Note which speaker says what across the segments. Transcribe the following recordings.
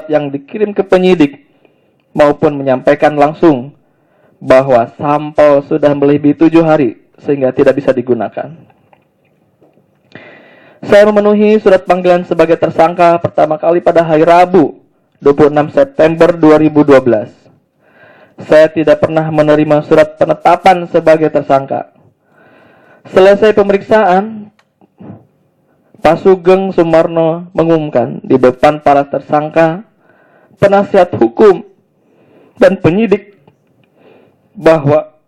Speaker 1: surat yang dikirim ke penyidik maupun menyampaikan langsung bahwa sampel sudah melebihi 7 hari sehingga tidak bisa digunakan. Saya memenuhi surat panggilan sebagai tersangka pertama kali pada hari Rabu 26 September 2012. Saya tidak pernah menerima surat penetapan sebagai tersangka. Selesai pemeriksaan, Pak Sugeng Sumarno mengumumkan di depan para tersangka, penasihat hukum, dan penyidik bahwa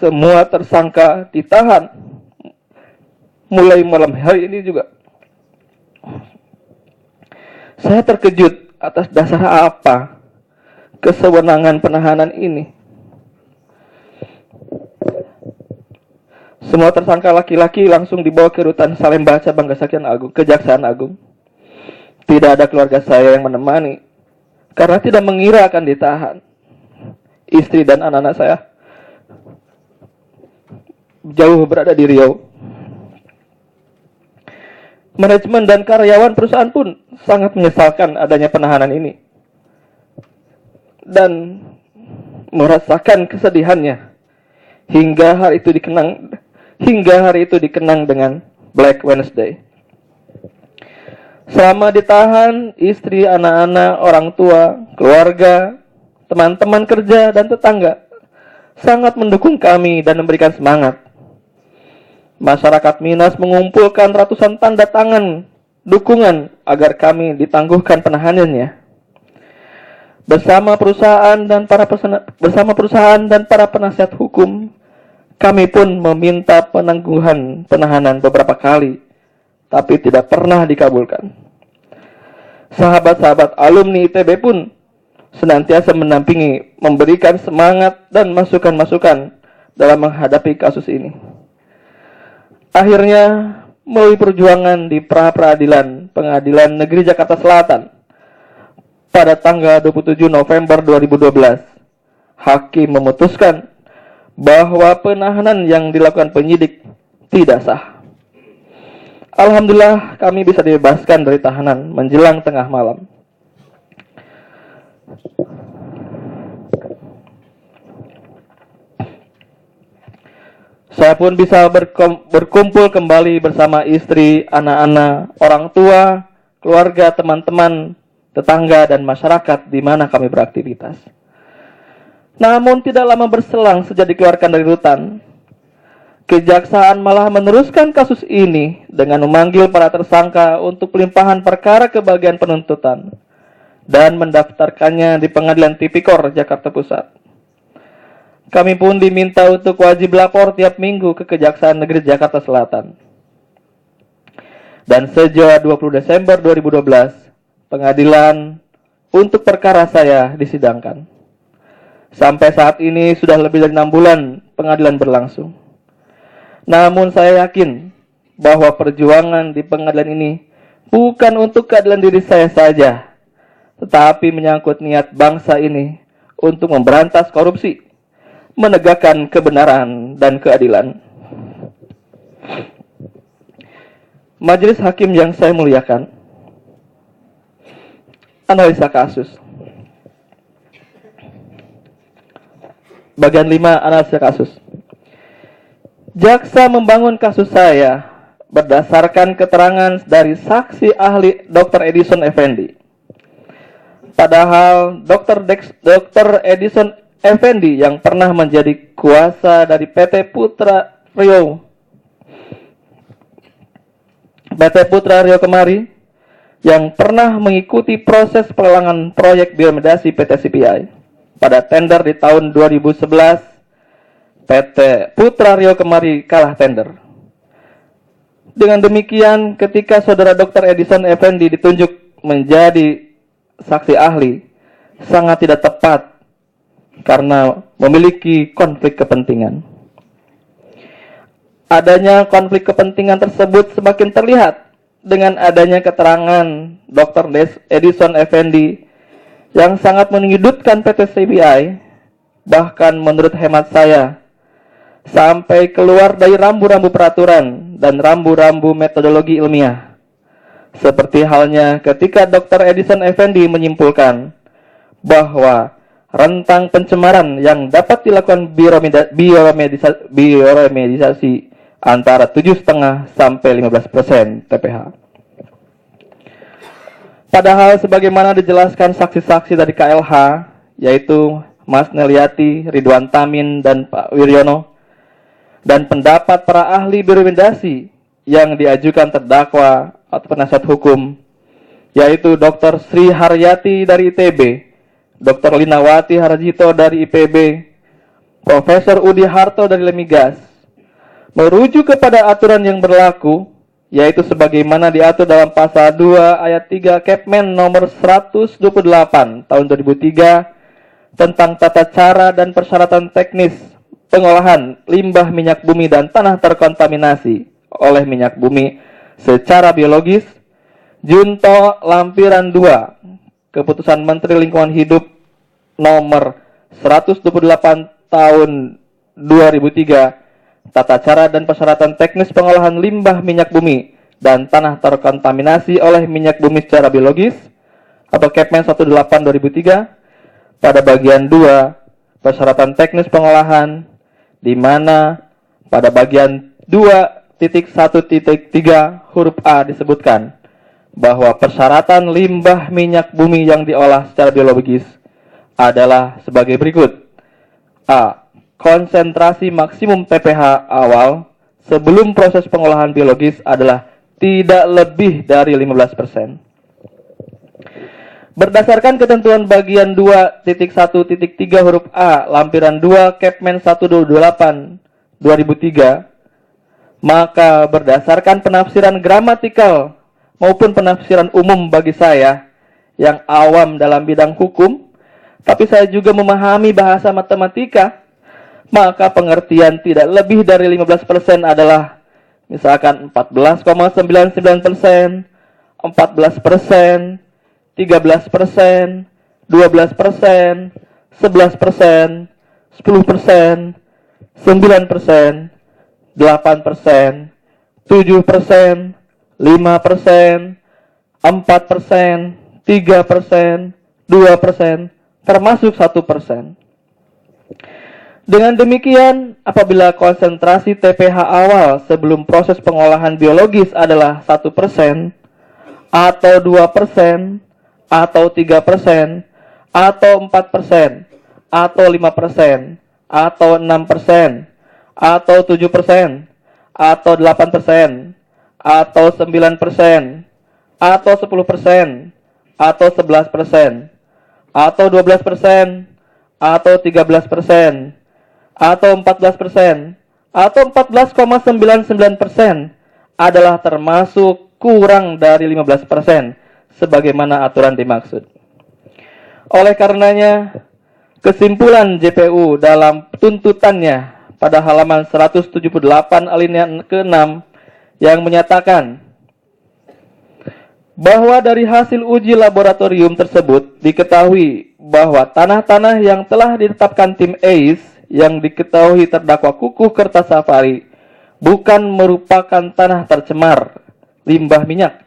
Speaker 1: semua tersangka ditahan mulai malam hari ini juga. Saya terkejut atas dasar apa kesewenangan penahanan ini. Semua tersangka laki-laki langsung dibawa ke rutan Salemba Cabang Kejaksaan Agung. Tidak ada keluarga saya yang menemani karena tidak mengira akan ditahan. Istri dan anak-anak saya jauh berada di Riau. Manajemen dan karyawan perusahaan pun sangat menyesalkan adanya penahanan ini dan merasakan kesedihannya hingga hari itu dikenang dengan Black Wednesday. Selama ditahan, istri, anak-anak, orang tua, keluarga, teman-teman kerja, dan tetangga sangat mendukung kami dan memberikan semangat. Masyarakat Minas mengumpulkan ratusan tanda tangan dukungan agar kami ditangguhkan penahanannya. Bersama perusahaan dan para penasihat hukum, kami pun meminta penangguhan penahanan beberapa kali, tapi tidak pernah dikabulkan. Sahabat-sahabat alumni ITB pun senantiasa mendampingi, memberikan semangat dan masukan-masukan dalam menghadapi kasus ini. Akhirnya, melalui perjuangan di pra-peradilan Pengadilan Negeri Jakarta Selatan, pada tanggal 27 November 2012, hakim memutuskan bahwa penahanan yang dilakukan penyidik tidak sah. Alhamdulillah kami bisa dibebaskan dari tahanan menjelang tengah malam. Saya pun bisa berkumpul kembali bersama istri, anak-anak, orang tua, keluarga, teman-teman, tetangga, dan masyarakat di mana kami beraktivitas. Namun tidak lama berselang sejak dikeluarkan dari rutan, kejaksaan malah meneruskan kasus ini dengan memanggil para tersangka untuk pelimpahan perkara ke bagian penuntutan dan mendaftarkannya di Pengadilan Tipikor Jakarta Pusat. Kami pun diminta untuk wajib lapor tiap minggu ke Kejaksaan Negeri Jakarta Selatan. Dan sejak 20 Desember 2012, pengadilan untuk perkara saya disidangkan. Sampai saat ini sudah lebih dari 6 bulan pengadilan berlangsung. Namun saya yakin bahwa perjuangan di pengadilan ini bukan untuk keadilan diri saya saja, tetapi menyangkut niat bangsa ini untuk memberantas korupsi, menegakkan kebenaran dan keadilan. Majelis hakim yang saya muliakan, analisa kasus. Bagian 5, analisa kasus. Jaksa membangun kasus saya berdasarkan keterangan dari saksi ahli Dr. Edison Effendi. Padahal Dr. Edison Effendi yang pernah menjadi kuasa dari PT Putra Rio Kemari, yang pernah mengikuti proses pelelangan proyek biomedasi PT CPI. Pada tender di tahun 2011, PT Putra Rio Kemari kalah tender. Dengan demikian, ketika saudara Dr. Edison Effendi ditunjuk menjadi saksi ahli, sangat tidak tepat karena memiliki konflik kepentingan. Adanya konflik kepentingan tersebut semakin terlihat dengan adanya keterangan Dr. Edison Effendi yang sangat menyudutkan PT CPI, bahkan menurut hemat saya, sampai keluar dari rambu-rambu peraturan dan rambu-rambu metodologi ilmiah. Seperti halnya ketika Dr. Edison Effendi menyimpulkan bahwa rentang pencemaran yang dapat dilakukan bioremedisasi antara 7,5 sampai 15% TPH. Padahal sebagaimana dijelaskan saksi-saksi dari KLH, yaitu Mas Neliati, Ridwan Tamin, dan Pak Wiryono, dan pendapat para ahli bioremedasi yang diajukan terdakwa atau penasihat hukum, yaitu Dr. Sri Haryati dari ITB, Dr. Linawati Harjito dari IPB, Profesor Udi Harto dari Lemigas, merujuk kepada aturan yang berlaku, yaitu sebagaimana diatur dalam pasal 2 ayat 3 Kepmen nomor 128 tahun 2003 tentang tata cara dan persyaratan teknis pengolahan limbah minyak bumi dan tanah terkontaminasi oleh minyak bumi secara biologis, Junto Lampiran 2, Keputusan Menteri Lingkungan Hidup nomor 128 tahun 2003, Tata Cara dan Persyaratan Teknis Pengolahan Limbah Minyak Bumi dan Tanah Terkontaminasi oleh Minyak Bumi secara Biologis, atau Kepmen 18 2003, pada bagian 2, Persyaratan Teknis Pengolahan, di mana pada bagian 2.1.3 huruf A disebutkan bahwa persyaratan limbah minyak bumi yang diolah secara biologis adalah sebagai berikut. A. Konsentrasi maksimum TPH awal sebelum proses pengolahan biologis adalah tidak lebih dari 15%. Berdasarkan ketentuan bagian 2.1.3 huruf A lampiran 2 Kepmen 128 2003, maka berdasarkan penafsiran gramatikal maupun penafsiran umum bagi saya yang awam dalam bidang hukum, tapi saya juga memahami bahasa matematika, maka pengertian tidak lebih dari 15% adalah misalkan 14,99%, 14%, 13%, 12%, 11%, 10%, 9%, 8%, 7%, 5%, 4%, 3%, 2%, termasuk 1%. Dengan demikian, apabila konsentrasi TPH awal sebelum proses pengolahan biologis adalah 1%, atau 2%, atau 3%, atau 4%, atau 5%, atau 6%, atau 7%, atau 8%, atau 9%, atau 10%, atau 11%, atau 12%, atau 13%, atau 14%, atau 14,99% adalah termasuk kurang dari 15%, sebagaimana aturan dimaksud. Oleh karenanya, kesimpulan JPU dalam tuntutannya pada halaman 178 alinea ke-6 yang menyatakan bahwa dari hasil uji laboratorium tersebut diketahui bahwa tanah-tanah yang telah ditetapkan tim ACE yang diketahui terdakwa Kukuh Kertasafari bukan merupakan tanah tercemar limbah minyak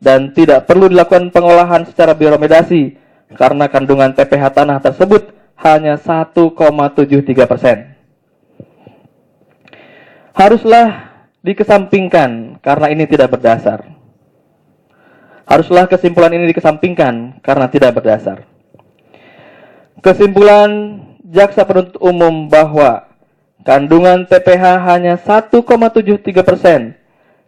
Speaker 1: dan tidak perlu dilakukan pengolahan secara bioremedasi karena kandungan TPH tanah tersebut hanya 1,73%. Haruslah dikesampingkan karena ini tidak berdasar. Haruslah kesimpulan ini dikesampingkan karena tidak berdasar. Kesimpulan jaksa penuntut umum bahwa kandungan TPH hanya 1,73%,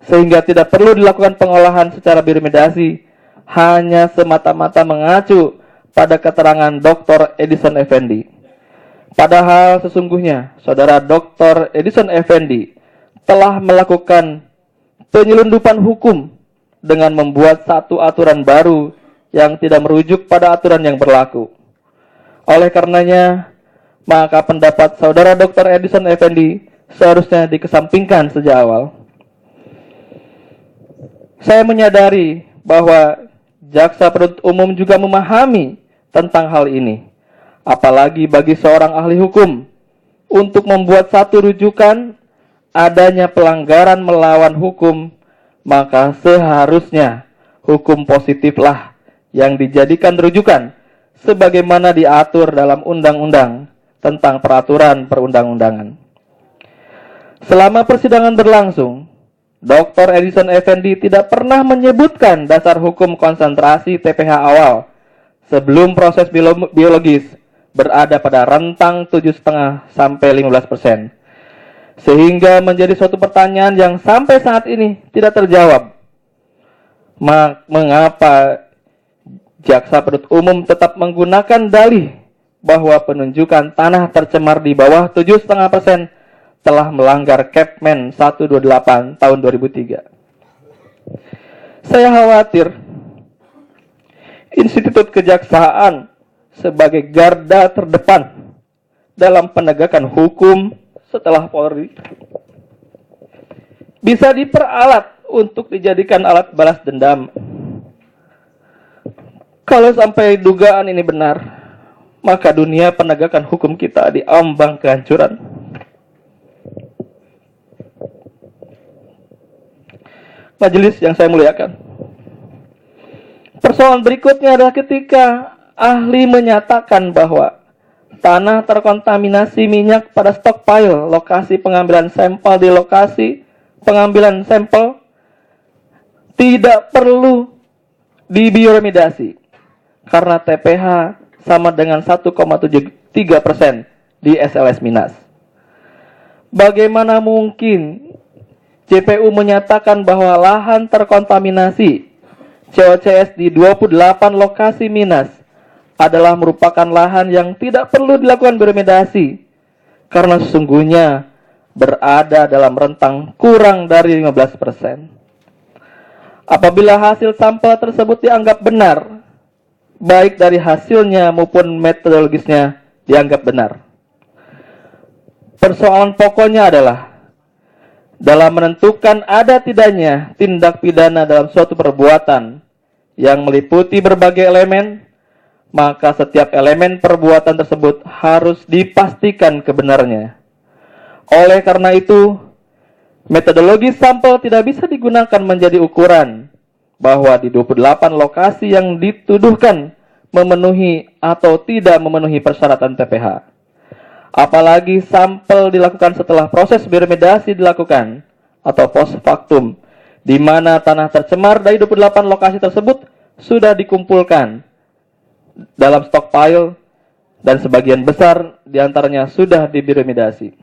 Speaker 1: sehingga tidak perlu dilakukan pengolahan secara bioremedasi, hanya semata-mata mengacu pada keterangan Dr. Edison Effendi. Padahal sesungguhnya Saudara Dr. Edison Effendi telah melakukan penyelundupan hukum dengan membuat satu aturan baru yang tidak merujuk pada aturan yang berlaku. Oleh karenanya, maka pendapat Saudara Dr. Edison Effendi seharusnya dikesampingkan sejak awal. Saya menyadari bahwa jaksa penuntut umum juga memahami tentang hal ini, apalagi bagi seorang ahli hukum, untuk membuat satu rujukan adanya pelanggaran melawan hukum, maka seharusnya hukum positiflah yang dijadikan rujukan sebagaimana diatur dalam undang-undang tentang peraturan perundang-undangan. Selama persidangan berlangsung, Dr. Edison Effendi tidak pernah menyebutkan dasar hukum konsentrasi TPH awal sebelum proses biologis berada pada rentang 7,5 sampai 15%. Sehingga menjadi suatu pertanyaan yang sampai saat ini tidak terjawab. Mengapa jaksa penuntut umum tetap menggunakan dalih bahwa penunjukan tanah tercemar di bawah 7,5% telah melanggar Kepmen 128 tahun 2003. Saya khawatir institut kejaksaan sebagai garda terdepan dalam penegakan hukum setelah Polri bisa diperalat untuk dijadikan alat balas dendam. Kalau sampai dugaan ini benar, maka dunia penegakan hukum kita diambang kehancuran. Majelis yang saya muliakan, persoalan berikutnya adalah ketika ahli menyatakan bahwa tanah terkontaminasi minyak pada stockpile lokasi pengambilan sampel di lokasi pengambilan sampel tidak perlu dibioremediasi karena TPH sama dengan 1,73% di SLS Minas. Bagaimana mungkin JPU menyatakan bahwa lahan terkontaminasi COCS di 28 lokasi Minas adalah merupakan lahan yang tidak perlu dilakukan bioremediasi karena sesungguhnya berada dalam rentang kurang dari 15%. Apabila hasil sampel tersebut dianggap benar, baik dari hasilnya maupun metodologisnya dianggap benar, persoalan pokoknya adalah dalam menentukan ada tidaknya tindak pidana dalam suatu perbuatan yang meliputi berbagai elemen, maka setiap elemen perbuatan tersebut harus dipastikan kebenarnya. Oleh karena itu, metodologi sampel tidak bisa digunakan menjadi ukuran bahwa di 28 lokasi yang dituduhkan memenuhi atau tidak memenuhi persyaratan TPH. Apalagi sampel dilakukan setelah proses bioremediasi dilakukan atau post factum, di mana tanah tercemar dari 28 lokasi tersebut sudah dikumpulkan dalam stockpile dan sebagian besar diantaranya sudah dibioremediasi.